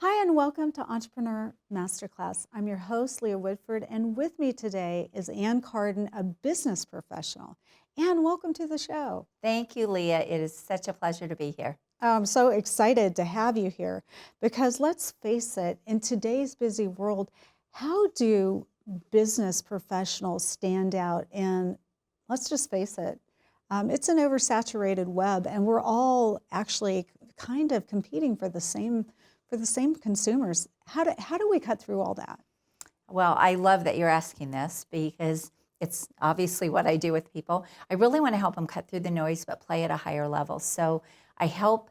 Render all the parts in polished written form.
Hi, and welcome to Entrepreneur Masterclass. I'm your host, Leah Woodford, and with me today is Ann Carden, a business professional. Ann, welcome to the show. Thank you, Leah. It is such a pleasure to be here. I'm so excited to have you here because let's face it, in today's busy world, how do business professionals stand out? And let's just face it, it's an oversaturated web, and we're all actually kind of competing for the same consumers. How do we cut through all that? Well, I love that you're asking this because it's obviously what I do with people. I really want to help them cut through the noise, but play at a higher level. So I help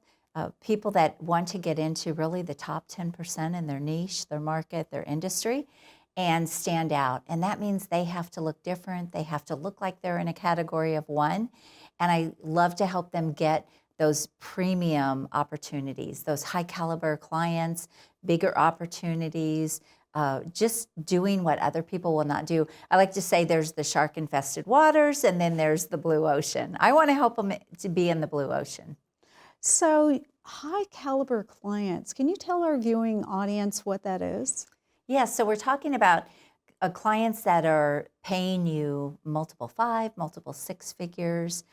people that want to get into really the top 10% in their niche, their market, their industry, and stand out. And that means they have to look different. They have to look like they're in a category of one. And I love to help them get those premium opportunities, those high caliber clients, bigger opportunities, just doing what other people will not do. I like to say there's the shark infested waters and then there's the blue ocean. I want to help them to be in the blue ocean. So high caliber clients, can you tell our viewing audience what that is? Yes, so we're talking about clients that are paying you multiple 5, multiple 6 figures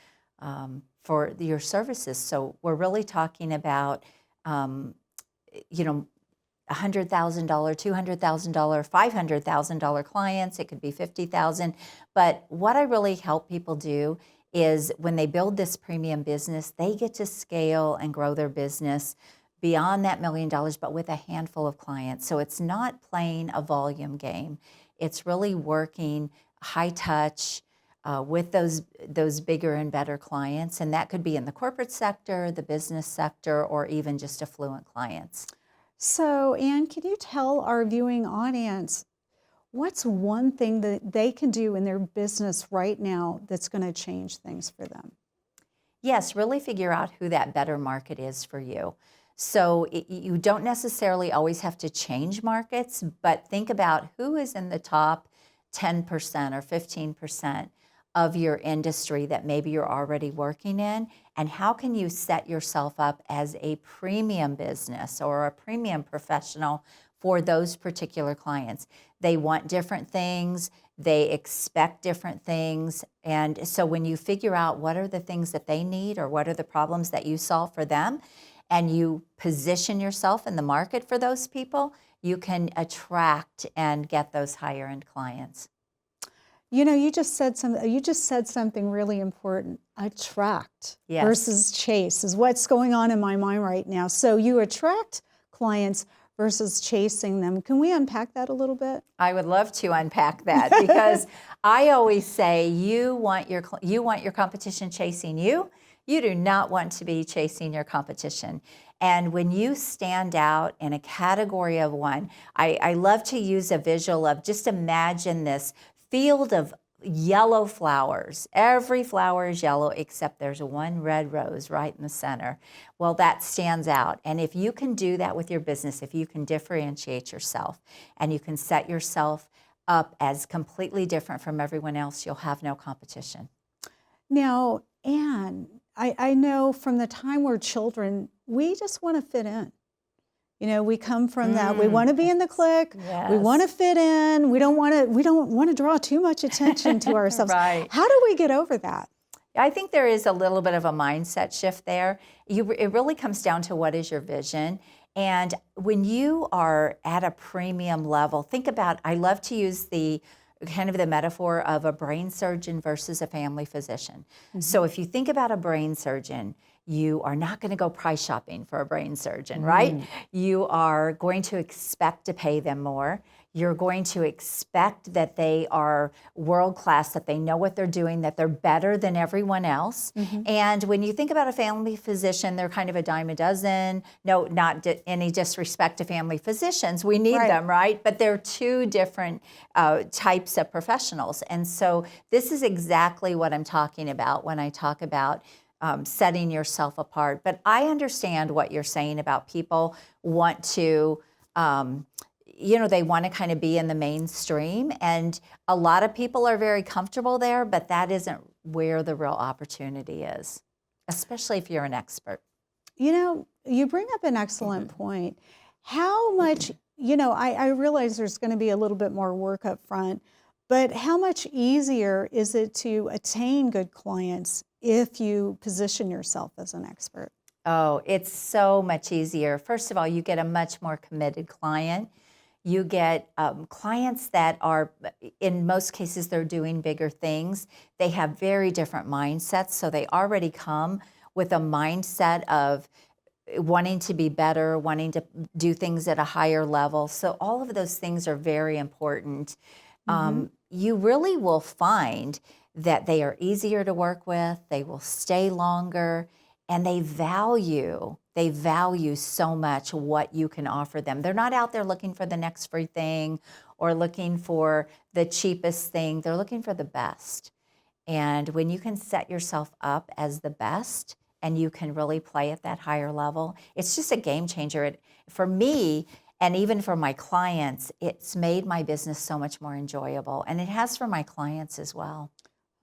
for your services. So we're really talking about, $100,000, $200,000, $500,000 clients. It could be 50,000. But what I really help people do is when they build this premium business, they get to scale and grow their business beyond that $1 million, but with a handful of clients. So it's not playing a volume game. It's really working high touch with those bigger and better clients. And that could be in the corporate sector, the business sector, or even just affluent clients. So, Ann, can you tell our viewing audience what's one thing that they can do in their business right now that's going to change things for them? Yes, really figure out who that better market is for you. So you don't necessarily always have to change markets, but think about who is in the top 10% or 15% of your industry that maybe you're already working in, and how can you set yourself up as a premium business or a premium professional for those particular clients. They want different things, they expect different things, and so when you figure out what are the things that they need or what are the problems that you solve for them, and you position yourself in the market for those people, you can attract and get those higher end clients. You know, you just said something really important. Attract Yes. versus chase is what's going on in my mind right now. So you attract clients versus chasing them. Can we unpack that a little bit? I would love to unpack that because I always say you want your competition chasing you. You do not want to be chasing your competition. And when you stand out in a category of one, I love to use a visual of just imagine this field of yellow flowers. Every flower is yellow except there's one red rose right in the center. Well, that stands out. And if you can do that with your business, if you can differentiate yourself and you can set yourself up as completely different from everyone else, you'll have no competition. Now, Ann, I know from the time we're children, we just want to fit in. You know, we come from that. We want to be in the clique. Yes. We want to fit in. We don't want to draw too much attention to ourselves. Right. How do we get over that? I think there is a little bit of a mindset shift there. It really comes down to what is your vision. And when you are at a premium level, think about, I love to use the kind of the metaphor of a brain surgeon versus a family physician. Mm-hmm. So if you think about a brain surgeon, you are not going to go price shopping for a brain surgeon, right? You are going to expect to pay them more. You're going to expect that they are world-class, that they know what they're doing, that they're better than everyone else. Mm-hmm. And when you think about a family physician, they're kind of a dime a dozen. No, not any disrespect to family physicians. We need them, right? But they're two different types of professionals. And so this is exactly what I'm talking about when I talk about setting yourself apart. But I understand what you're saying about people want to, they want to kind of be in the mainstream. And a lot of people are very comfortable there, but that isn't where the real opportunity is, especially if you're an expert. You know, you bring up an excellent point. How much, I realize there's going to be a little bit more work up front, but how much easier is it to attain good clients if you position yourself as an expert? Oh, it's so much easier. First of all, you get a much more committed client. You get clients that are, in most cases, they're doing bigger things. They have very different mindsets, so they already come with a mindset of wanting to be better, wanting to do things at a higher level. So all of those things are very important. You really will find that they are easier to work with, they will stay longer, and they value so much what you can offer them. They're not out there looking for the next free thing or looking for the cheapest thing. They're looking for the best. And when you can set yourself up as the best and you can really play at that higher level, it's just a game changer. For me, and even for my clients, it's made my business so much more enjoyable. And it has for my clients as well.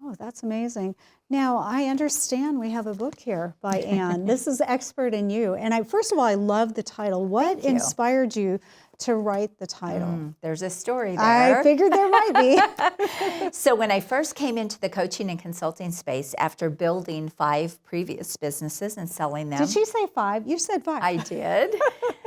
Oh, that's amazing. Now, I understand we have a book here by Anne. This is Expert in You. And first of all, I love the title. What Thank you. inspired you to write the title? There's a story there. I figured there might be. So when I first came into the coaching and consulting space after building 5 previous businesses and selling them. Did you say 5? You said 5. I did.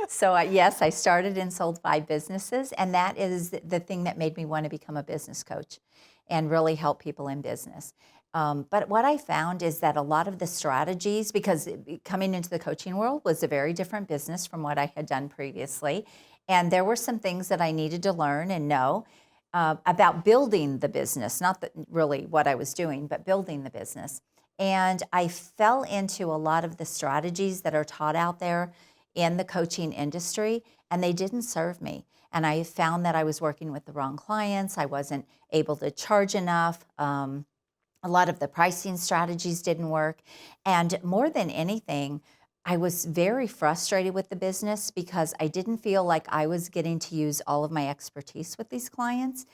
So yes, I started and sold 5 businesses, and that is the thing that made me want to become a business coach and really help people in business. But what I found is that a lot of the strategies, because coming into the coaching world was a very different business from what I had done previously, and there were some things that I needed to learn and know about building the business, not really what I was doing, but building the business. And I fell into a lot of the strategies that are taught out there in the coaching industry, and they didn't serve me. And I found that I was working with the wrong clients. I wasn't able to charge enough. A lot of the pricing strategies didn't work. And more than anything, I was very frustrated with the business because I didn't feel like I was getting to use all of my expertise with these clients.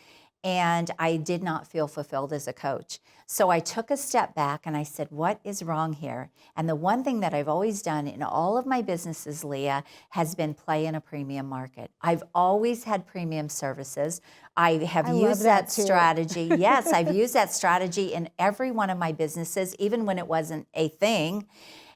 And I did not feel fulfilled as a coach. So I took a step back and I said, what is wrong here? And the one thing that I've always done in all of my businesses, Leah, has been play in a premium market. I've always had premium services. I have used that strategy. Yes, I've used that strategy in every one of my businesses, even when it wasn't a thing.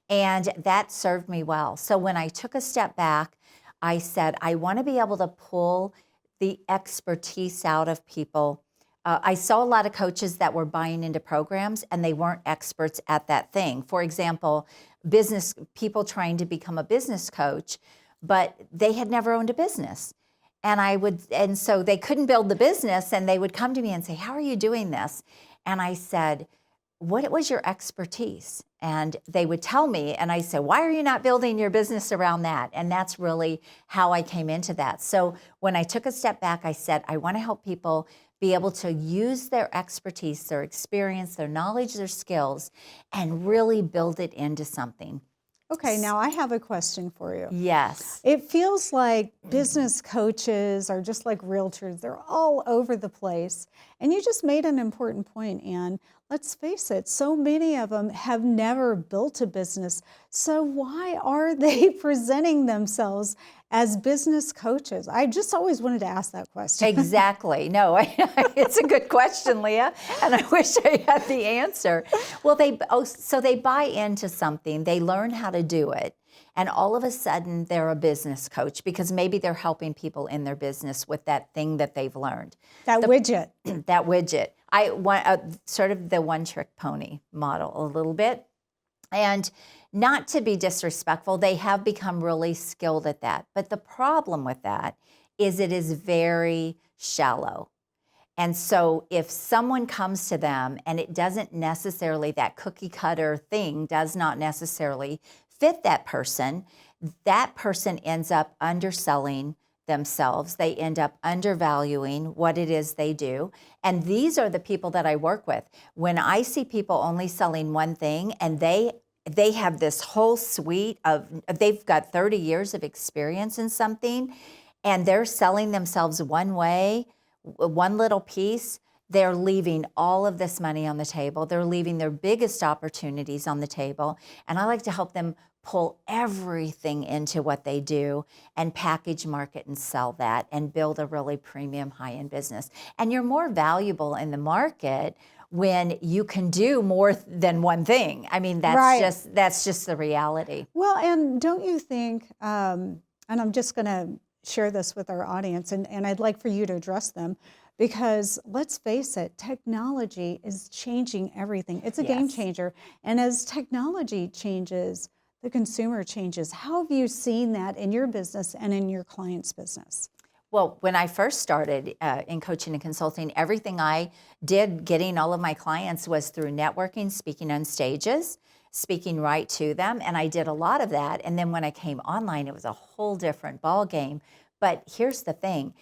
And that served me well. So when I took a step back, I said, I want to be able to pull the expertise out of people. I saw a lot of coaches that were buying into programs and they weren't experts at that thing. For example, business people trying to become a business coach, but they had never owned a business. And so they couldn't build the business, and they would come to me and say, how are you doing this? And I said, what was your expertise? And they would tell me, and I said, why are you not building your business around that? And that's really how I came into that. So when I took a step back, I said, I want to help people be able to use their expertise, their experience, their knowledge, their skills, and really build it into something. Okay, now I have a question for you. Yes. It feels like business coaches are just like realtors. They're all over the place. And you just made an important point, Anne. Let's face it, so many of them have never built a business. So why are they presenting themselves as business coaches? I just always wanted to ask that question. Exactly. No, it's a good question, Leah, and I wish I had the answer. Well, so they buy into something, they learn how to do it, and all of a sudden they're a business coach because maybe they're helping people in their business with that thing that they've learned. That widget. That widget. I want sort of the one-trick pony model a little bit. And not to be disrespectful, they have become really skilled at that. But the problem with that is it is very shallow. And so if someone comes to them and it doesn't necessarily, that cookie cutter thing does not necessarily fit that person ends up underselling themselves. They end up undervaluing what it is they do. And these are the people that I work with. When I see people only selling one thing and they have this whole suite of, they've got 30 years of experience in something and they're selling themselves one way, one little piece, they're leaving all of this money on the table. They're leaving their biggest opportunities on the table. And I like to help them pull everything into what they do and package, market, and sell that and build a really premium high-end business. And you're more valuable in the market when you can do more than one thing. I mean, that's just the reality. Well, and don't you think, and I'm just going to share this with our audience, and I'd like for you to address them, because let's face it, technology is changing everything. It's a game changer. And as technology changes, the consumer changes. How have you seen that in your business and in your clients' business? Well, when I first started in coaching and consulting, everything I did getting all of my clients was through networking, speaking on stages, speaking right to them, and I did a lot of that. And then when I came online, it was a whole different ball game. But here's the thing,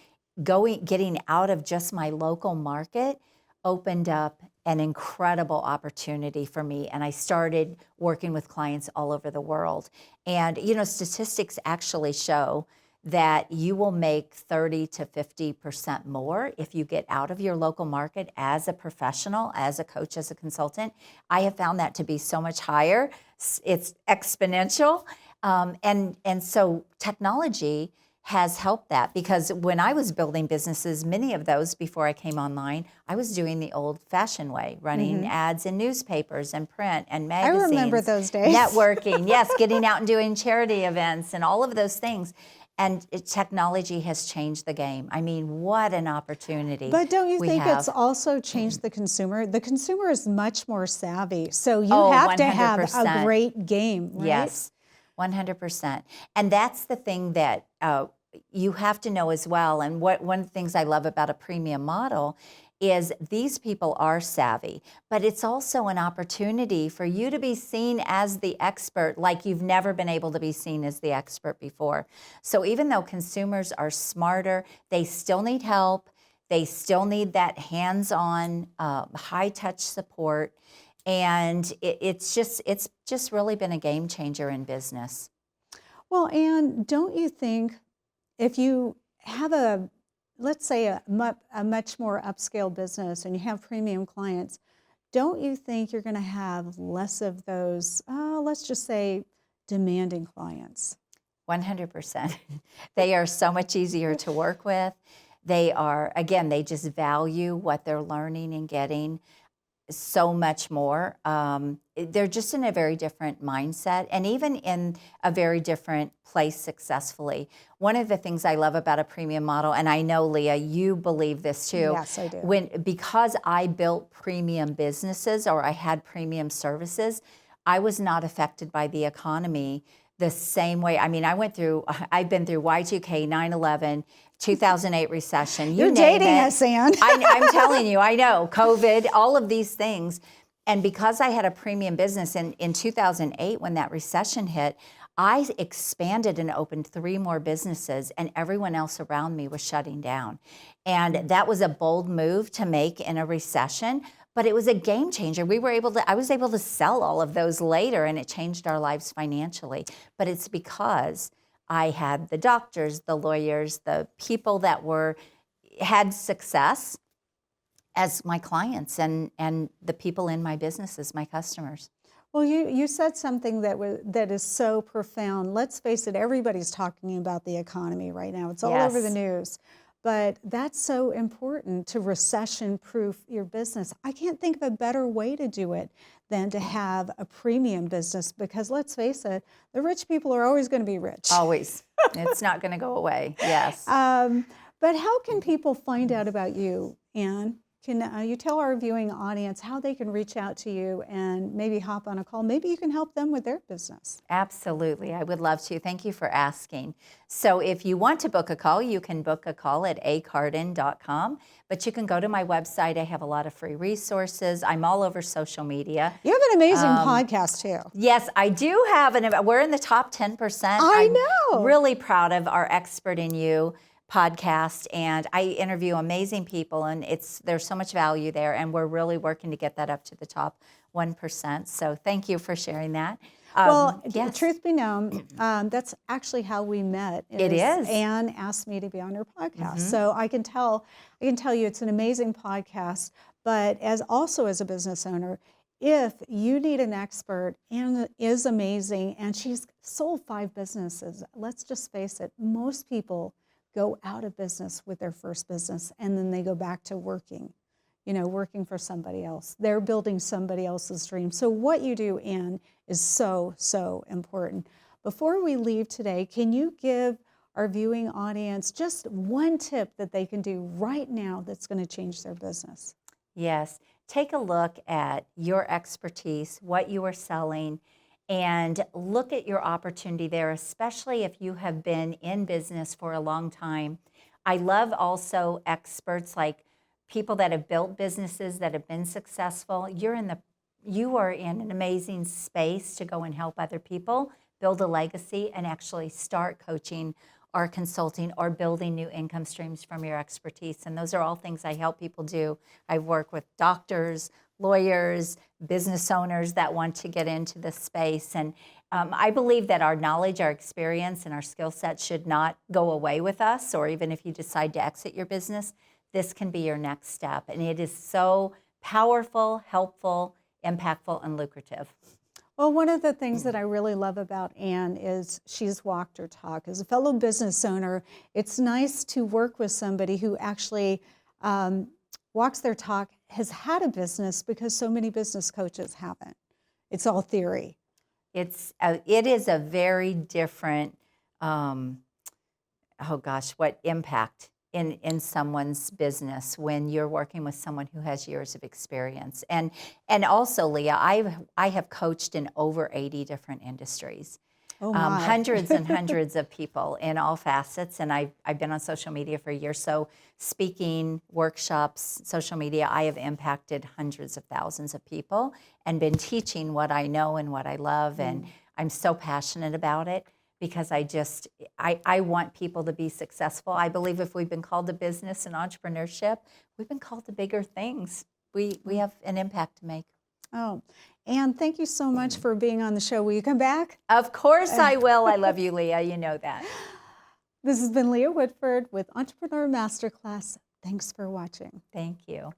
getting out of just my local market opened up an incredible opportunity for me. And I started working with clients all over the world. And, you know, statistics actually show that you will make 30 to 50% more if you get out of your local market as a professional, as a coach, as a consultant. I have found that to be so much higher. It's exponential. And so technology has helped that, because when I was building businesses, many of those before I came online, I was doing the old-fashioned way, running ads in newspapers and print and magazines. I remember those days. Networking, yes, getting out and doing charity events and all of those things. And technology has changed the game. I mean, what an opportunity. But don't you think it's also changed the consumer? The consumer is much more savvy, so you have to have a great game, right? Yes, 100%. And that's the thing that you have to know as well. And one of the things I love about a premium model is these people are savvy, but it's also an opportunity for you to be seen as the expert like you've never been able to be seen as the expert before. So even though consumers are smarter, they still need help. They still need that hands-on, high-touch support. And it's just really been a game changer in business. Well, and don't you think if you have let's say a much more upscale business and you have premium clients, don't you think you're going to have less of those, let's just say, demanding clients? 100%. They are so much easier to work with. They are, again, they just value what they're learning and getting so much more. They're just in a very different mindset and even in a very different place successfully. One of the things I love about a premium model, and I know, Leah, you believe this too. Yes, I do. Because I built premium businesses or I had premium services, I was not affected by the economy the same way. I mean, I've been through Y2K, 9/11, 2008 recession. You're dating us, Ann. I'm telling you, I know, COVID, all of these things. And because I had a premium business in 2008, when that recession hit, I expanded and opened 3 more businesses, and everyone else around me was shutting down. And that was a bold move to make in a recession, but it was a game changer. I was able to sell all of those later, and it changed our lives financially. But it's because I had the doctors, the lawyers, the people that had success as my clients and the people in my business as my customers. Well, you said something that is so profound. Let's face it, everybody's talking about the economy right now. It's all over the news. But that's so important to recession-proof your business. I can't think of a better way to do it than to have a premium business, because let's face it, the rich people are always going to be rich. Always. It's not going to go away. Yes. But how can people find out about you, Ann? Can you tell our viewing audience how they can reach out to you and maybe hop on a call? Maybe you can help them with their business. Absolutely. I would love to. Thank you for asking. So if you want to book a call, you can book a call at acarden.com. But you can go to my website. I have a lot of free resources. I'm all over social media. You have an amazing podcast, too. Yes, I do have. We're in the top 10%. I know. I'm really proud of our Expert in You podcast, and I interview amazing people, and there's so much value there, and we're really working to get that up to the top 1%. So thank you for sharing that. Well, Yes, truth be known, that's actually how we met. it is. Anne asked me to be on her podcast, Mhm. so I can tell you it's an amazing podcast. But as a business owner, if you need an expert, Anne is amazing, and she's sold 5 businesses. Let's just face it, most people go out of business with their first business, and then they go back to working. Working for somebody else. They're building somebody else's dream. So what you do, Anne, is so, so important. Before we leave today, can you give our viewing audience just one tip that they can do right now that's going to change their business? Yes. Take a look at your expertise, what you are selling, and look at your opportunity there, especially if you have been in business for a long time. I love also experts like people that have built businesses that have been successful. You are in an amazing space to go and help other people build a legacy and actually start coaching or consulting or building new income streams from your expertise. And those are all things I help people do. I work with doctors, lawyers, business owners that want to get into this space. And I believe that our knowledge, our experience, and our skill set should not go away with us, or even if you decide to exit your business, this can be your next step. And it is so powerful, helpful, impactful, and lucrative. Well, one of the things that I really love about Anne is she's walked her talk. As a fellow business owner, it's nice to work with somebody who actually walks their talk, has had a business, because so many business coaches haven't. It's all theory. It is a very different, what impact in someone's business when you're working with someone who has years of experience. And also, Leah, I have coached in over 80 different industries. Oh my. Hundreds and hundreds of people in all facets, and I've been on social media for a year. So speaking, workshops, social media, I have impacted hundreds of thousands of people and been teaching what I know and what I love, and I'm so passionate about it because I want people to be successful. I believe if we've been called to business and entrepreneurship, we've been called to bigger things. We have an impact to make. Oh, Anne, thank you so much for being on the show. Will you come back? Of course I will. I love you, Leah. You know that. This has been Leah Whitford with Entrepreneur Masterclass. Thanks for watching. Thank you.